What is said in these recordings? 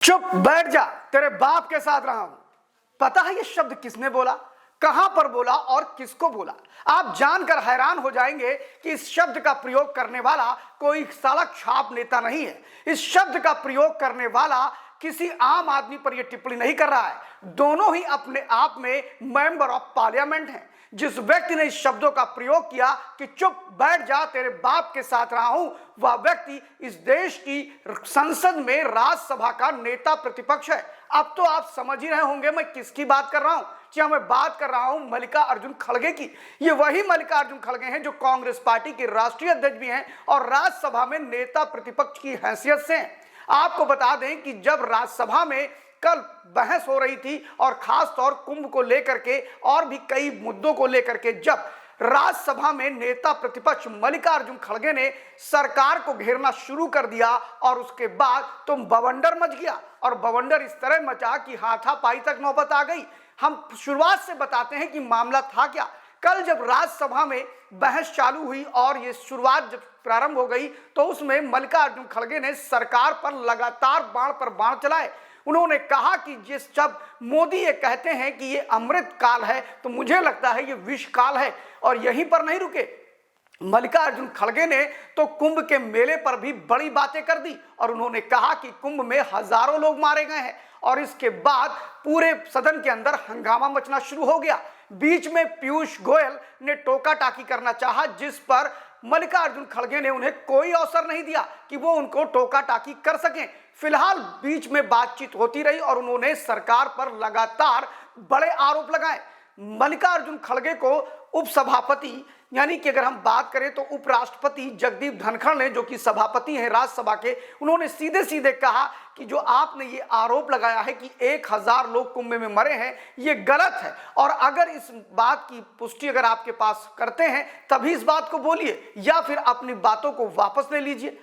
चुप बैठ जा, तेरे बाप के साथ रहा हूं। पता है ये शब्द किसने बोला, कहां पर बोला और किसको बोला? आप जानकर हैरान हो जाएंगे कि इस शब्द का प्रयोग करने वाला कोई सड़क छाप नेता नहीं है। इस शब्द का प्रयोग करने वाला किसी आम आदमी पर यह टिप्पणी नहीं कर रहा है। दोनों ही अपने आप में मेंबर ऑफ पार्लियामेंट हैं। जिस व्यक्ति ने इस शब्दों का प्रयोग किया कि चुप बैठ जा, तेरे बाप के साथ रहा हूं, वह व्यक्ति इस देश की संसद में राज्यसभा का नेता प्रतिपक्ष है। अब तो आप समझ ही रहे होंगे मैं किसकी बात कर रहा हूं। क्या मैं बात कर रहा हूं मल्लिकार्जुन खड़गे की। ये वही मल्लिकार्जुन खड़गे हैं जो कांग्रेस पार्टी के राष्ट्रीय अध्यक्ष भी हैं और राज्यसभा में नेता प्रतिपक्ष की हैसियत से हैं। आपको बता दें कि जब राज्यसभा में कल बहस हो रही थी और खास तौर कुंभ को लेकर के और भी कई मुद्दों को लेकर के, जब राज्यसभा में नेता प्रतिपक्ष मल्लिकार्जुन खड़गे ने सरकार को घेरना शुरू कर दिया और उसके बाद तो बवंडर मच गया और बवंडर इस तरह मचा कि हाथापाई तक नौबत आ गई। हम शुरुआत से बताते हैं कि मामला था क्या। कल जब राज्यसभा में बहस चालू हुई और ये शुरुआत जब प्रारंभ हो गई तो उसमें मल्लिकार्जुन खड़गे ने सरकार पर लगातार बाण पर बाण चलाए। उन्होंने कहा कि जिस जब मोदी ये कहते हैं कि ये अमृत काल है तो मुझे लगता है ये विष काल है। और यहीं पर नहीं रुके, मल्लिकार्जुन खड़गे ने तो कुंभ के मेले पर भी बड़ी बातें कर दी और उन्होंने कहा कि कुंभ में हजारों लोग मारे गए हैं और इसके बाद पूरे सदन के अंदर हंगामा मचना शुरू हो गया। बीच में पीयूष गोयल ने टोका टाकी करना चाहा, जिस पर मल्लिकार्जुन खड़गे ने उन्हें कोई अवसर नहीं दिया कि वो उनको टोका टाकी कर सकें। फिलहाल बीच में बातचीत होती रही और उन्होंने सरकार पर लगातार बड़े आरोप लगाए। मल्लिकार्जुन खड़गे को उपसभापति यानी कि अगर हम बात करें तो उपराष्ट्रपति जगदीप धनखड़ ने, जो कि सभापति हैं राज्यसभा के, उन्होंने सीधे सीधे कहा कि जो आपने ये आरोप लगाया है कि 1000 लोग कुंभ में मरे हैं, ये गलत है और अगर इस बात की पुष्टि अगर आपके पास करते हैं तभी इस बात को बोलिए या फिर अपनी बातों को वापस ले लीजिए।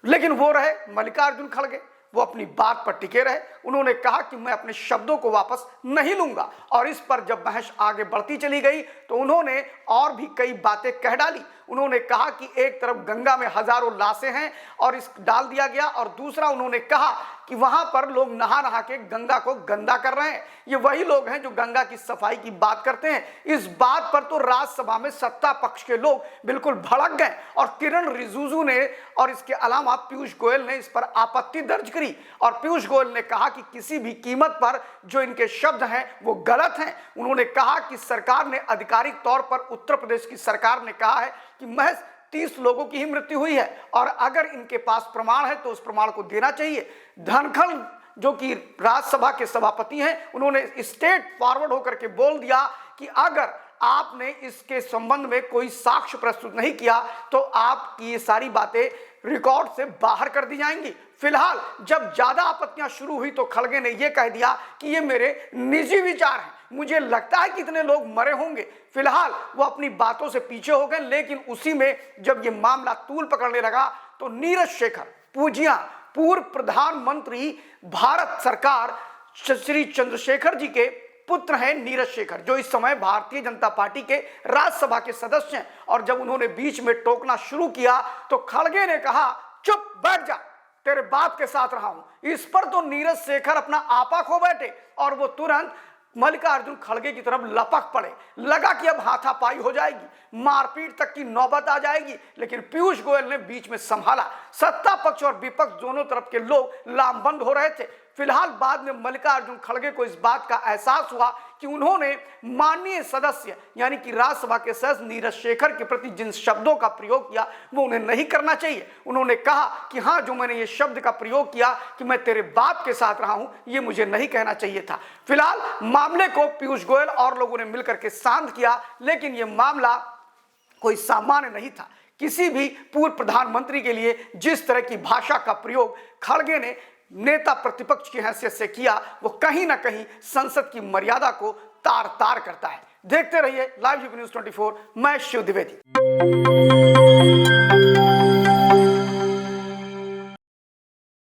लेकिन वो रहे मल्लिकार्जुन खड़गे, वो अपनी बात पर टिके रहे। उन्होंने कहा कि मैं अपने शब्दों को वापस नहीं लूंगा और इस पर जब बहस आगे बढ़ती चली गई तो उन्होंने और भी कई बातें कह डाली। उन्होंने कहा कि एक तरफ गंगा में हजारों लाशें हैं और इस डाल दिया गया और दूसरा उन्होंने कहा कि वहां पर लोग नहा नहा के गंगा को गंदा कर रहे हैं। ये वही लोग हैं जो गंगा की सफाई की बात करते हैं। इस बात पर तो राज्यसभा में सत्ता पक्ष के लोग बिल्कुल भड़क गए और किरण रिजिजू ने और इसके अलावा पीयूष गोयल ने इस पर आपत्ति दर्ज करी और पीयूष गोयल ने कहा कि किसी भी कीमत पर जो इनके शब्द हैं वो गलत हैं। उन्होंने कहा कि सरकार ने आधिकारिक तौर पर उत्तर प्रदेश की सरकार ने कहा है कि महज 30 लोगों की ही मृत्यु हुई है और अगर इनके पास प्रमाण है तो उस प्रमाण को देना चाहिए। धनखड़ जो कि राज्यसभा के सभापति हैं, उन्होंने स्टेट फॉरवर्ड होकर के बोल दिया कि अगर आपने इसके संबंध में कोई साक्ष्य प्रस्तुत नहीं किया तो आपकी ये सारी बातें रिकॉर्ड से बाहर कर दी जाएंगी। फिलहाल जब ज्यादा आपत्तियां शुरू हुई तो खड़गे ने यह कह दिया कि ये मेरे निजी विचार हैं, मुझे लगता है कि इतने लोग मरे होंगे। फिलहाल वो अपनी बातों से पीछे हो गए। लेकिन उसी में जब ये मामला तूल पकड़ने लगा तो नीरज शेखर पूजिया, पूर्व प्रधानमंत्री भारत सरकार श्री चंद्रशेखर जी के पुत्र हैं नीरज शेखर, जो इस समय भारतीय जनता पार्टी के राज्यसभा के सदस्य हैं। और जब उन्होंने बीच में टोकना शुरू किया तो खड़गे ने कहा चुप बैठ जा, तेरे बाप के साथ रहा हूं। इस पर तो नीरज शेखर अपना आपा खो बैठे और वो तुरंत मल्लिकार्जुन खड़गे की तरफ लपक पड़े। लगा कि अब हाथापाई हो जाएगी, मारपीट तक की नौबत आ जाएगी, लेकिन पीयूष गोयल ने बीच में संभाला। सत्ता पक्ष और विपक्ष दोनों तरफ के लोग लामबंद हो रहे थे। फिलहाल बाद में मल्लिकार्जुन खड़गे को इस बात का एहसास हुआ कि उन्होंने माननीय सदस्य यानी कि राज्यसभा के सदस्य नीरज शेखर के प्रति जिन शब्दों का प्रयोग किया वो उन्हें नहीं करना चाहिए। उन्होंने कहा कि हाँ, जो मैंने ये शब्द का प्रयोग किया कि मैं तेरे बाप के साथ रहा हूं, ये मुझे नहीं कहना चाहिए था। फिलहाल मामले को पीयूष गोयल और लोगों ने मिलकर के शांत किया, लेकिन ये मामला कोई सामान्य नहीं था। किसी भी पूर्व प्रधानमंत्री के लिए जिस तरह की भाषा का प्रयोग खड़गे ने नेता प्रतिपक्ष की हैसियत से किया, वो कहीं ना कहीं संसद की मर्यादा को तार तार करता है। देखते रहिए लाइव न्यूज़ 24। मैं शिव द्विवेदी।